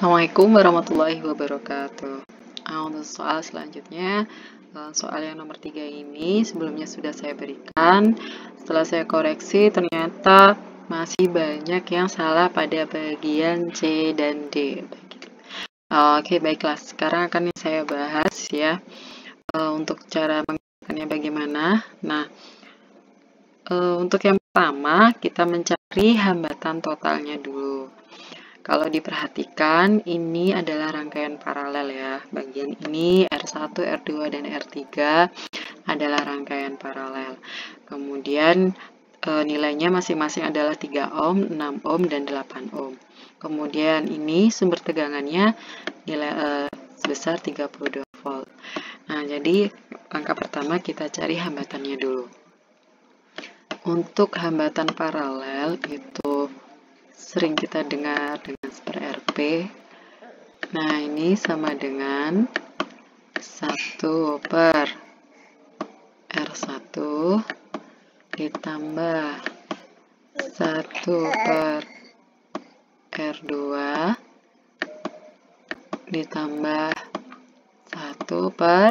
Assalamualaikum warahmatullahi wabarakatuh. Untuk soal selanjutnya, soal yang nomor 3 ini sebelumnya sudah saya berikan. Setelah saya koreksi, ternyata masih banyak yang salah pada bagian C dan D. Oke, baiklah. Sekarang akan saya bahas ya, untuk cara mengerjakannya bagaimana. Nah, untuk yang pertama, kita mencari hambatan totalnya dulu. Kalau diperhatikan, ini adalah rangkaian paralel ya. Bagian ini R1, R2, dan R3 adalah rangkaian paralel. Kemudian nilainya masing-masing adalah 3 ohm, 6 ohm, dan 8 ohm. Kemudian ini sumber tegangannya nilai sebesar 32 volt. Nah, jadi langkah pertama kita cari hambatannya dulu. Untuk hambatan paralel itu sering kita dengar dengan super RP. Nah, ini sama dengan 1 per R1 ditambah 1 per R2 ditambah 1 per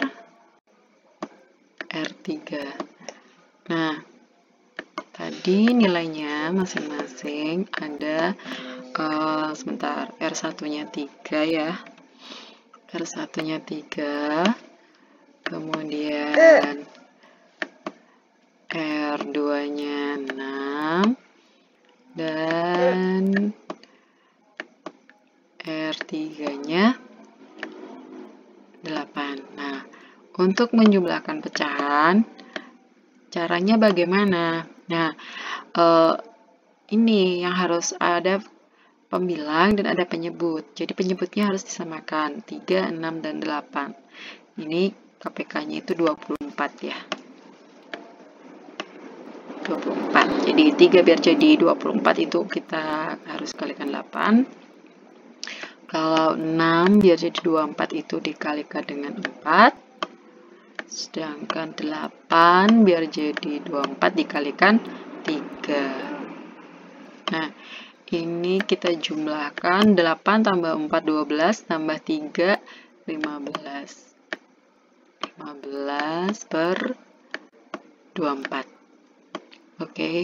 R3. Nah, tadi nilainya masing-masing ada sebentar, R1-nya 3 ya. R1-nya 3, kemudian R2-nya 6, dan R3-nya 8. Nah, untuk menjumlahkan pecahan, caranya bagaimana? Nah, ini yang harus ada pembilang dan ada penyebut. Jadi penyebutnya harus disamakan 3, 6, dan 8. Ini KPK-nya itu 24 ya. 24. Jadi 3 biar jadi 24 itu kita harus kalikan 8. Kalau 6 biar jadi 24 itu dikalikan dengan 4. Sedangkan 8 biar jadi 24 dikalikan 3. Nah, ini kita jumlahkan 8 tambah 4, 12, tambah 3, 15. 15 per 24. Oke,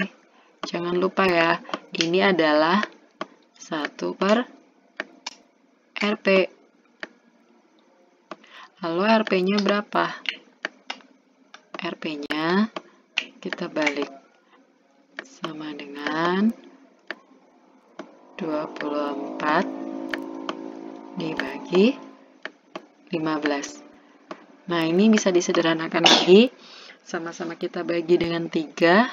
jangan lupa ya, ini adalah 1 per RP. Lalu RP-nya berapa? RP-nya kita balik. Sama dengan 24 dibagi 15. Nah, ini bisa disederhanakan lagi. Sama-sama kita bagi dengan 3.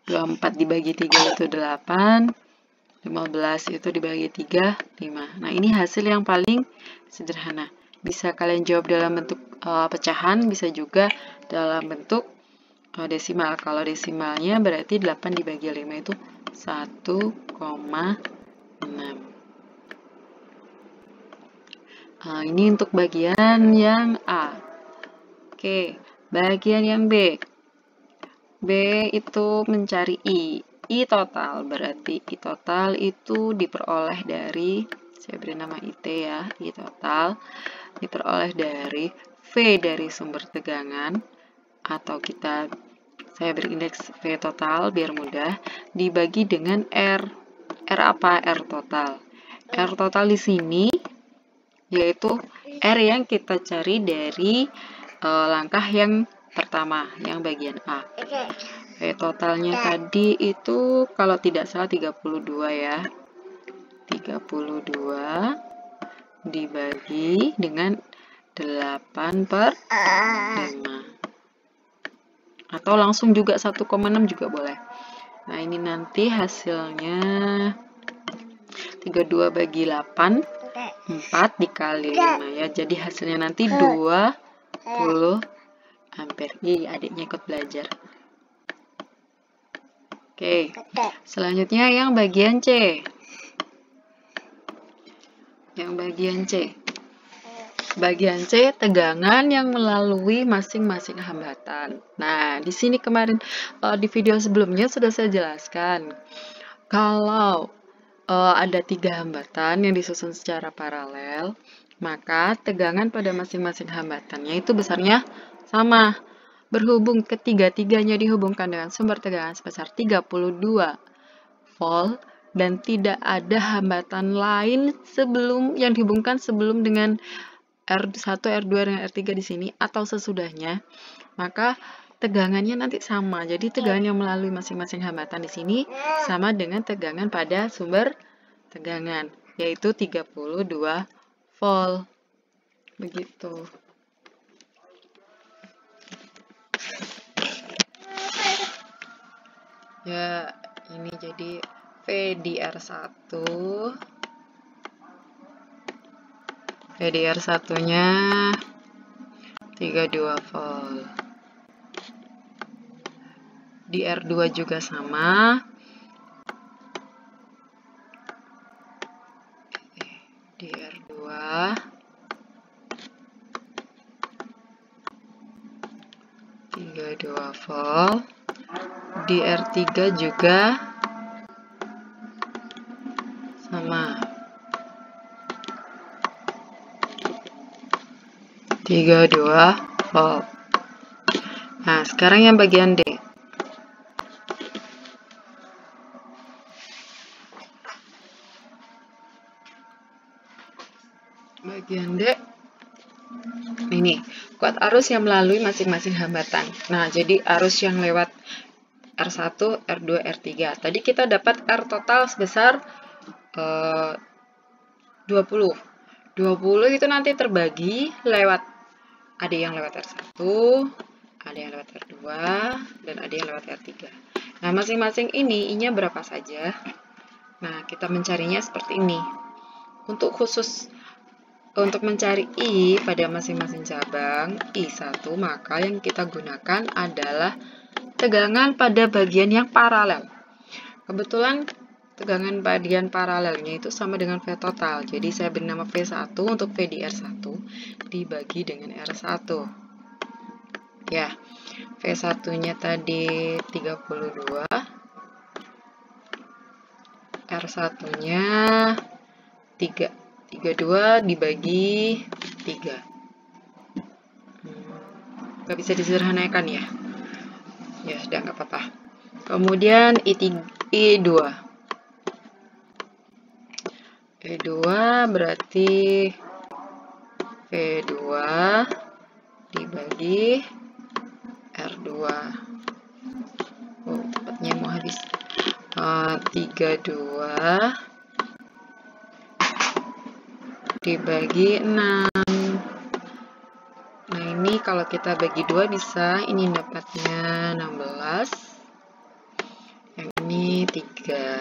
24 dibagi 3 itu 8. 15 itu dibagi 3, 5. Nah, ini hasil yang paling sederhana. Bisa kalian jawab dalam bentuk pecahan, bisa juga dalam bentuk desimal. Kalau desimalnya berarti 8 dibagi 5 itu 1,6. Ini untuk bagian yang A. Oke, bagian yang B. B itu mencari I. I total, berarti I total itu diperoleh dari, saya beri nama IT ya, I total diperoleh dari V dari sumber tegangan, atau saya beri indeks V total biar mudah, dibagi dengan R. R apa? R total. R total di sini yaitu R yang kita cari dari langkah yang pertama, yang bagian A. V totalnya tadi itu kalau tidak salah 32 ya. 32 dibagi dengan 8 per 5. Atau langsung juga 1,6 juga boleh. Nah, ini nanti hasilnya 32 bagi 8, 4 dikali 5 ya. Jadi hasilnya nanti 20 ampere. Adiknya ikut belajar. Oke, selanjutnya yang bagian C. Yang bagian C. Bagian C, tegangan yang melalui masing-masing hambatan. Nah, di sini kemarin di video sebelumnya sudah saya jelaskan. Kalau ada 3 hambatan yang disusun secara paralel, maka tegangan pada masing-masing hambatannya itu besarnya sama. Berhubung ketiga-tiganya dihubungkan dengan sumber tegangan sebesar 32 volt dan tidak ada hambatan lain yang dihubungkan sebelum dengan R1, R2, dan R3 di sini atau sesudahnya, maka tegangannya nanti sama. Jadi tegangan yang melalui masing-masing hambatan di sini sama dengan tegangan pada sumber tegangan, yaitu 32 volt. Begitu. Ya, ini jadi V di R1. V di R1-nya 32 volt. Di R2 juga sama. Di R2 32 volt. Di R3 juga sama. 32 volt. Nah, sekarang yang bagian D. Bagian D, ini kuat arus yang melalui masing-masing hambatan. Nah, jadi arus yang lewat R1, R2, R3. Tadi kita dapat R total sebesar 20. 20 itu nanti terbagi lewat, ada yang lewat R1, ada yang lewat R2, dan ada yang lewat R3. Nah, masing-masing ini I-nya berapa saja? Nah, kita mencarinya seperti ini. Untuk mencari I pada masing-masing cabang, I1, maka yang kita gunakan adalah tegangan pada bagian yang paralel. Kebetulan tegangan bagian paralelnya itu sama dengan V total. Jadi saya beri nama V1 untuk V di R1 dibagi dengan R1. Ya, V1-nya tadi 32. R1-nya 32 dibagi 3. Nggak bisa disederhanakan ya? Ya, sudah nggak apa-apa. Kemudian I2. I2 berarti V2 dibagi R2. Oh, cepatnya mau habis. 32 dibagi 6. Nah, ini kalau kita bagi 2 bisa, ini dapatnya 16. Yang ini 3.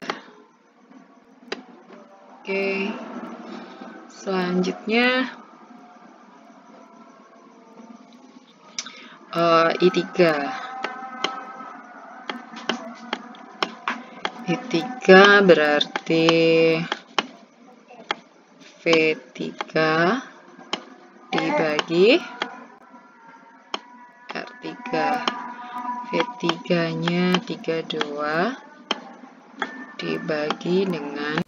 Oke. Selanjutnya I3. I3 berarti V3 dibagi R3. V3-nya 32 dibagi dengan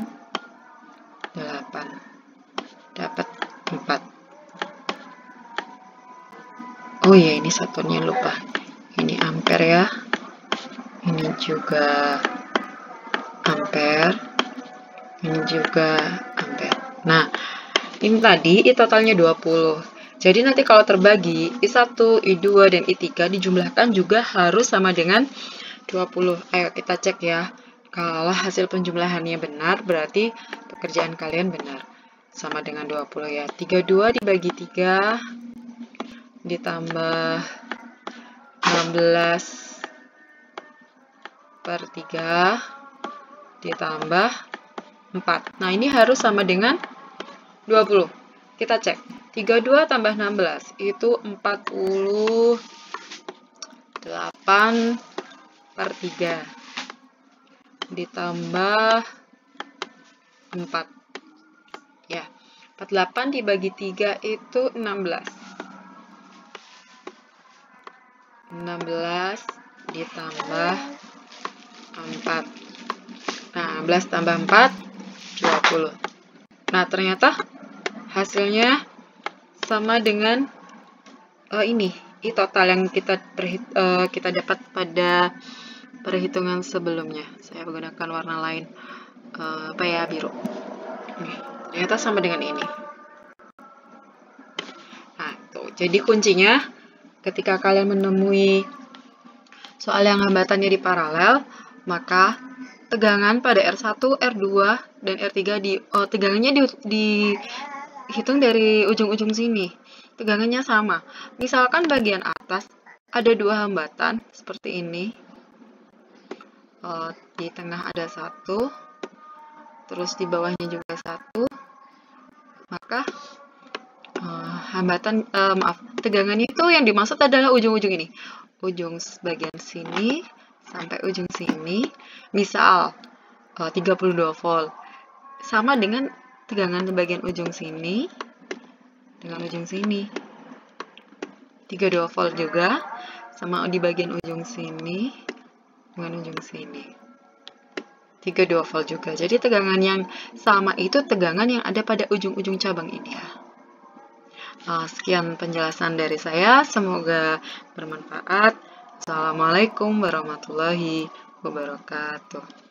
8. Dapat 4. Oh ya, ini satunya lupa. Ini ampere ya. Ini juga ampere. Ini juga ampere. Nah, ini tadi I totalnya 20. Jadi nanti kalau terbagi I1, I2, dan I3 dijumlahkan juga harus sama dengan 20. Ayo kita cek ya. Kalau hasil penjumlahannya benar, berarti pekerjaan kalian benar. Sama dengan 20 ya. 32 dibagi 3 ditambah 16 per 3 ditambah 4. Nah, ini harus sama dengan 20. Kita cek. 32 tambah 16 itu 48 per 3 ditambah 4. Ya, 48 dibagi 3 itu 16. 16 ditambah 4. Nah, 16 tambah 4 20. Nah, ternyata hasilnya sama dengan ini total yang kita dapat pada perhitungan sebelumnya. Saya menggunakan warna lain, biru. Ternyata sama dengan ini. Nah, tuh. Jadi kuncinya ketika kalian menemui soal yang hambatannya di paralel, maka tegangan pada R1, R2, dan R3 tegangannya dihitung dari ujung-ujung sini. Tegangannya sama. Misalkan bagian atas ada 2 hambatan seperti ini. Di tengah ada 1, terus di bawahnya juga 1. Maka tegangannya itu yang dimaksud adalah ujung-ujung ini. Ujung bagian sini sampai ujung sini. Misal 32 volt. Sama dengan tegangan di bagian ujung sini dengan ujung sini. 32 volt juga sama di bagian ujung sini dengan ujung sini. 32 volt juga. Jadi tegangan yang sama itu tegangan yang ada pada ujung-ujung cabang ini ya. Sekian penjelasan dari saya, semoga bermanfaat. Assalamualaikum warahmatullahi wabarakatuh.